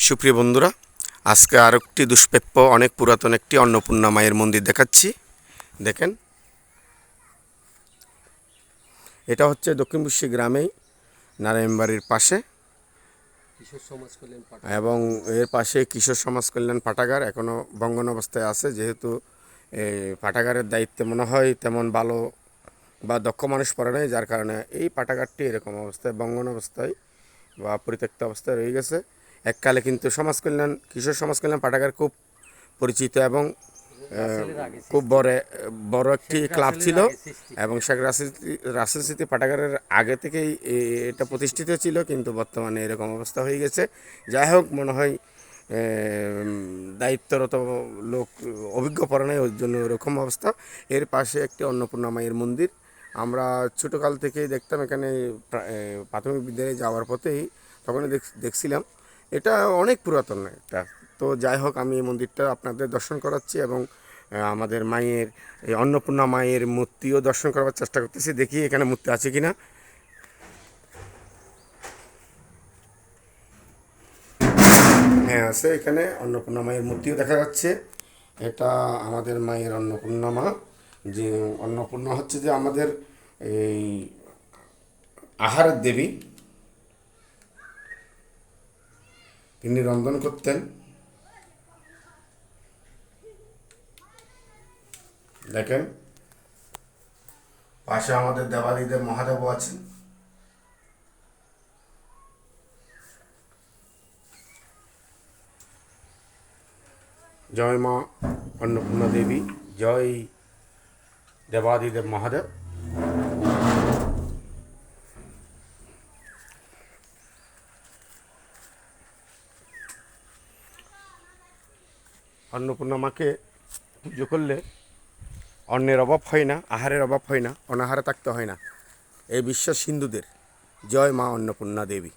সুপ্রিয় বন্ধুরা, আজকে আরেকটি দুষ্প্রাপ্য অনেক পুরাতন একটি অন্নপূর্ণা মায়ের মন্দির দেখাচ্ছি। দেখেন, এটা হচ্ছে দক্ষিণপুষ্যি গ্রামেই নারায়ণবাড়ির পাশে এবং এর পাশে কিশোর সমাজ কল্যাণ পাঠাগার এখনও ভঙ্গন অবস্থায় আছে। যেহেতু এই পাঠাগারের দায়িত্বে মনে হয় তেমন ভালো বা দক্ষ মানুষ পড়ে নাই, যার কারণে এই পাঠাগারটি এরকম অবস্থায় ভঙ্গন অবস্থায় বা পরিত্যক্ত অবস্থায় রয়ে গেছে। এককালে কিন্তু কিশোর সমাজ কল্যাণ পাঠাগার খুব পরিচিত এবং খুব বড় একটি ক্লাব ছিল এবং শেখ রাসেল স্মৃতি পাঠাগারের আগে থেকেই এটা প্রতিষ্ঠিত ছিল, কিন্তু বর্তমানে এরকম অবস্থা হয়ে গেছে। যাই হোক, মনে হয় দায়িত্বরত লোক অভিজ্ঞ পড়ে নাই, ওই জন্য এরকম অবস্থা। এর পাশে একটি অন্নপূর্ণা মায়ের মন্দির। আমরা ছোটোকাল থেকেই দেখতাম, এখানে প্রাথমিক বিদ্যালয়ে যাওয়ার পথেই তখন দেখছিলাম। এটা অনেক পুরাতন একটা। তো যাই হোক, আমি এই মন্দিরটা আপনাদের দর্শন করাচ্ছি এবং আমাদের মায়ের এই অন্নপূর্ণা মায়ের মূর্তিও দর্শন করার চেষ্টা করতেছি। দেখি এখানে মূর্তি আছে কিনা। হ্যাঁ, আছে। এখানে অন্নপূর্ণা মায়ের মূর্তিও দেখা যাচ্ছে। এটা আমাদের মায়ের অন্নপূর্ণা মা। যে অন্নপূর্ণা হচ্ছে যে আমাদের এই আহারের দেবী। তিনি রন্ধন করতেন। দেখেন, পাশে আমাদের দেবাদিদেব মহাদেবও আছেন। জয় মা অন্নপূর্ণা দেবী, জয় দেবাদিদেব মহাদেব। অন্নপূর্ণা মাকে পুজো করলে অন্নের অভাব হয় না, আহারের অভাব হয় না, অনাহারে থাকতে হয় না, এই বিশ্বাস হিন্দুদের। জয় মা অন্নপূর্ণা দেবী।